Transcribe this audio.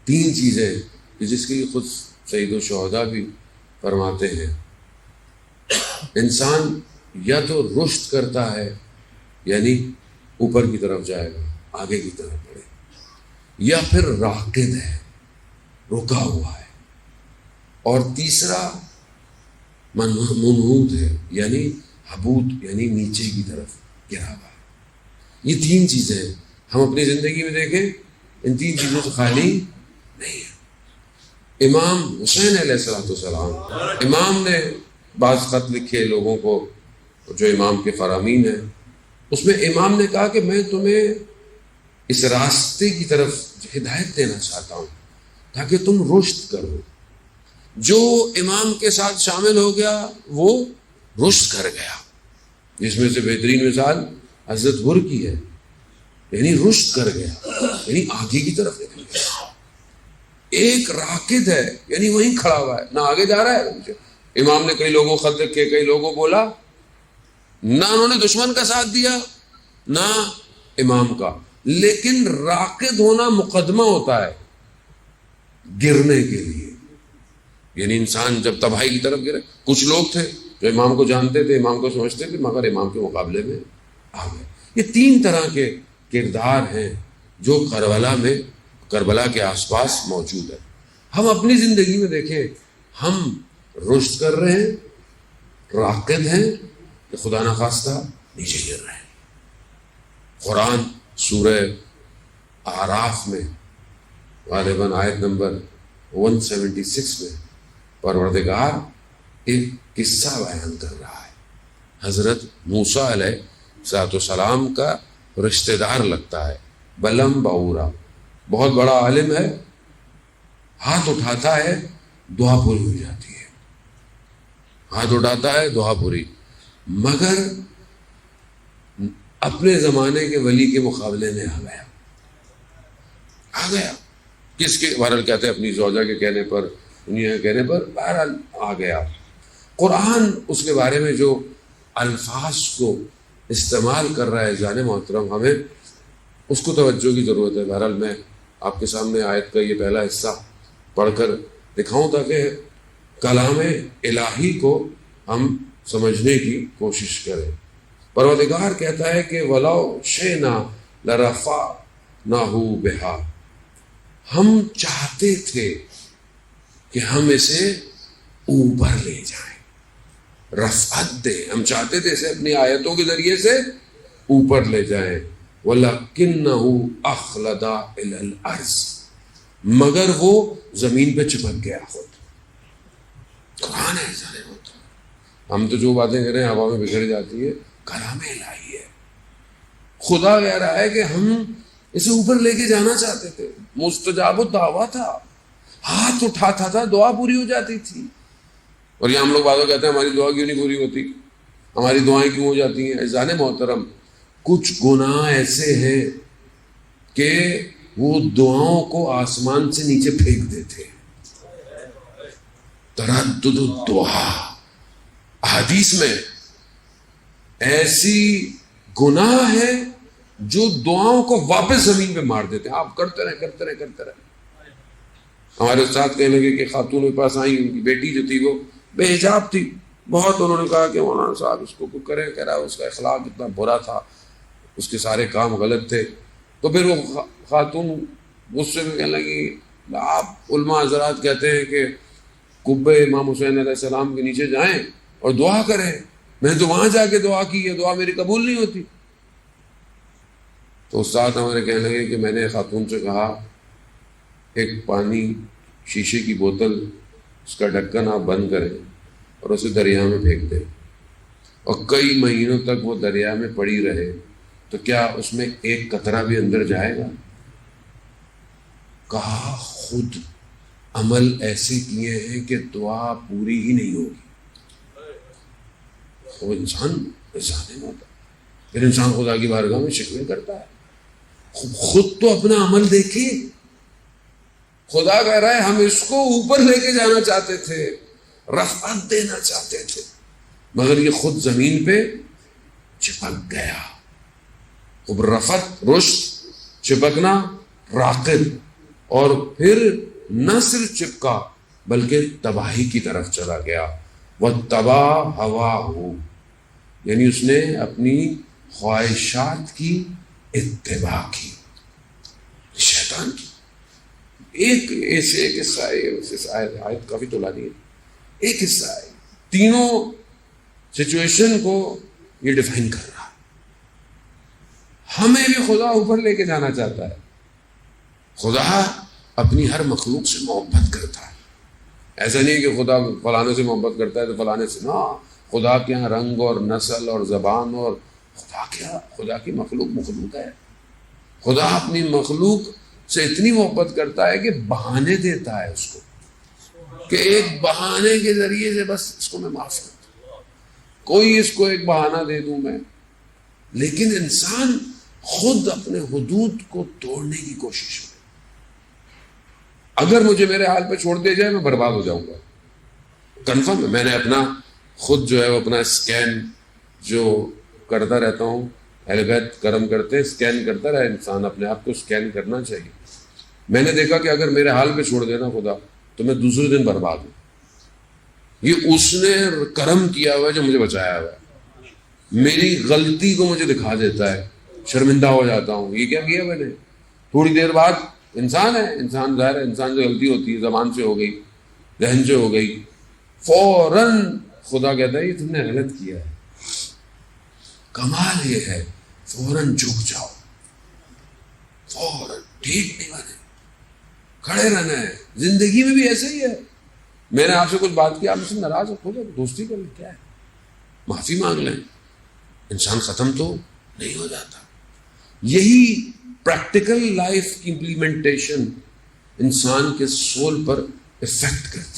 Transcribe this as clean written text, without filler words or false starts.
تین چیزیں جس کی خود سید الشہداء بھی فرماتے ہیں، انسان یا تو رشد کرتا ہے یعنی اوپر کی طرف جائے گا، آگے کی طرف بڑھے، یا پھر راکد ہے، رکا ہوا ہے، اور تیسرا منحوت ہے یعنی حبوط یعنی نیچے کی طرف گرا ہوا ہے۔ یہ تین چیزیں ہم اپنی زندگی میں دیکھیں، ان تین چیزوں سے خالی نہیں ہے۔ امام حسین علیہ السلام، امام نے بعض خط لکھے لوگوں کو جو امام کے فرامین ہیں، اس میں امام نے کہا کہ میں تمہیں اس راستے کی طرف ہدایت دینا چاہتا ہوں تاکہ تم رشد کرو۔ جو امام کے ساتھ شامل ہو گیا وہ رشد کر گیا، جس میں سے بہترین مثال حضرت غر کی ہے، یعنی رشد کر گیا یعنی آگے کی طرف نکل گیا۔ ایک راکد ہے یعنی وہیں کھڑا ہوا ہے، نہ آگے جا رہا ہے۔ امام نے کئی لوگوں خط رکھے، کئی لوگوں بولا، نہ انہوں نے دشمن کا ساتھ دیا نہ امام کا، لیکن راکد ہونا مقدمہ ہوتا ہے گرنے کے لیے، یعنی انسان جب تباہی کی طرف گرے۔ کچھ لوگ تھے جو امام کو جانتے تھے، امام کو سمجھتے تھے، مگر امام کے مقابلے میں آ گئے۔ یہ تین طرح کے کردار ہیں جو کربلا کے آس پاس موجود ہے۔ ہم اپنی زندگی میں دیکھیں، ہم رشد کر رہے ہیں، راکد ہیں، کہ خدا نخواستہ نیچے گر رہے ہیں۔ قرآن سورہ اعراف میں غالباً آیت نمبر 176 میں پروردگار ایک قصہ بیان کر رہا ہے۔ حضرت موسیٰ علیہ السلام کا رشتہ دار لگتا ہے، بلم باورا، بہت بڑا عالم ہے، ہاتھ اٹھاتا ہے دعا پوری ہو جاتی ہے، ہاتھ اٹھاتا ہے دعا پوری، مگر اپنے زمانے کے ولی کے مقابلے میں آ گیا۔ کس کے بہرحال کہتے ہیں، اپنی زوجہ کے کہنے پر، دنیا کے کہنے پر، بہرحال آ گیا۔ قرآن اس کے بارے میں جو الفاظ کو استعمال کر رہا ہے جان محترم، ہمیں اس کو توجہ کی ضرورت ہے۔ بہرحال میں آپ کے سامنے آیت کا یہ پہلا حصہ پڑھ کر دکھاؤں تاکہ کلام الہی کو ہم سمجھنے کی کوشش کریں۔ پروردگار کہتا ہے کہ وَلَوْ شِئْنَا لَرَفَعْنَاهُ بِهَا، ہم چاہتے تھے کہ ہم اسے اوپر لے جائیں، رفعت دیں، ہم چاہتے تھے اسے اپنی آیتوں کے ذریعے سے اوپر لے جائیں، وَلَكِنَّهُ أَخْلَدَ إِلَى الْأَرْضِ، مگر وہ زمین پہ چپک گیا خود۔ قرآن ہے ظاہر ہوتا، ہم تو جو باتیں کر رہے ہیں ہوا میں بکھر جاتی ہے، کلام الہی ہے۔ خدا کہہ رہا ہے کہ ہم اسے اوپر لے کے جانا چاہتے تھے، مستجاب الدعویٰ تھا، ہاتھ اٹھاتا تھا دعا پوری ہو جاتی تھی۔ اور یہ ہم لوگ بعض کہتے ہیں ہماری دعا کیوں نہیں پوری ہوتی، ہماری دعائیں کیوں ہو جاتی ہیں؟ عزیزان محترم، کچھ گناہ ایسے ہیں کہ وہ دعاؤں کو آسمان سے نیچے پھینک دیتے ہیں۔ تردد الدعا، حدیث میں ایسی گناہ ہے جو دعاؤں کو واپس زمین پہ مار دیتے ہیں۔ آپ کرتے رہے۔ ہمارے استاد کہنے لگے کہ خاتون کے پاس آئی، ان کی بیٹی جو تھی وہ بے حجاب تھی بہت، انہوں نے کہا کہ مولانا صاحب اس کو کریں، کہہ رہا اس کا اخلاق اتنا برا تھا، اس کے سارے کام غلط تھے۔ تو پھر وہ خاتون غصے میں کہنے لگی، آپ علماء حضرات کہتے ہیں کہ قبہ امام حسین علیہ السلام کے نیچے جائیں اور دعا کریں، میں نے تو وہاں جا کے دعا کی ہے، دعا میری قبول نہیں ہوتی۔ تو استاد ہمارے کہنے لگے کہ میں نے خاتون سے کہا ایک پانی شیشے کی بوتل، اس کا ڈھکن آپ بند کریں اور اسے دریا میں پھینک دیں، اور کئی مہینوں تک وہ دریا میں پڑی رہے، تو کیا اس میں ایک قطرہ بھی اندر جائے گا؟ کہا خود عمل ایسے کیے ہیں کہ دعا پوری ہی نہیں ہوگی۔ وہ انسان ہوتا، پھر انسان خدا کی بارگاہ میں شکوے کرتا ہے۔ خود تو اپنا عمل دیکھیے، خدا کہہ رہا ہے ہم اس کو اوپر لے کے جانا چاہتے تھے، رفعت دینا چاہتے تھے، مگر یہ خود زمین پہ چپک گیا۔ اب رفعت، رشد، چپکنا، راکد، اور پھر نہ صرف چپکا بلکہ تباہی کی طرف چلا گیا. وَاتَّبَعَ هَوَاهُ یعنی اس نے اپنی خواہشات کی اتباع کی، شیطان کی. ایک حصہ ہے، اس آیت کافی طولانی ہے، ایک حصہ ہے، تینوں سچویشن کو یہ ڈیفائن کر رہا ہے. ہمیں بھی خدا اوپر لے کے جانا چاہتا ہے. خدا اپنی ہر مخلوق سے محبت کرتا ہے. ایسا نہیں کہ خدا فلانے سے محبت کرتا ہے تو فلانے سے نہ. خدا کے یہاں رنگ اور نسل اور زبان اور خدا کی مخلوق ہے. خدا اپنی مخلوق سے اتنی محبت کرتا ہے کہ بہانے دیتا ہے اس کو، کہ ایک بہانے کے ذریعے سے بس اس کو میں معاف کرتا ہوں، کوئی اس کو ایک بہانہ دے دوں میں. لیکن انسان خود اپنے حدود کو توڑنے کی کوشش میں، اگر مجھے میرے حال پہ چھوڑ دیا جائے میں برباد ہو جاؤں گا. کنفرم ہے. میں نے اپنا خود جو ہے وہ اپنا اسکین جو کرتا رہتا ہوں، اہل بیت کرم کرتے، اسکین کرتا رہے انسان، اپنے آپ کو اسکین کرنا چاہیے. میں نے دیکھا کہ اگر میرے حال پہ چھوڑ دینا خدا تو میں دوسرے دن برباد ہوں. یہ اس نے کرم کیا ہوا ہے جو مجھے بچایا ہوا ہے. میری غلطی کو مجھے دکھا دیتا ہے، شرمندہ ہو جاتا ہوں. یہ کیا کیا میں نے؟ تھوڑی دیر بعد انسان ہے، انسان ظاہر ہے، انسان سے غلطی ہوتی ہے، زبان سے ہو گئی، ذہن سے ہو گئی، فوراً خدا کہتا ہے یہ تم نے غلط کیا ہے. کمال یہ ہے فوراً جھک جاؤ، فوراً ٹھیک نہیں بنے، کھڑے رہنا ہے. زندگی میں بھی ایسے ہی ہے. میں نے آپ سے کچھ بات کی، آپ مجھ سے ناراض ہو جائے، دوستی کر لیں، کیا ہے، معافی مانگ لیں، انسان ختم تو نہیں ہو جاتا. یہی پریکٹیکل لائف کی امپلیمنٹیشن انسان کے سول پر افیکٹ کرتی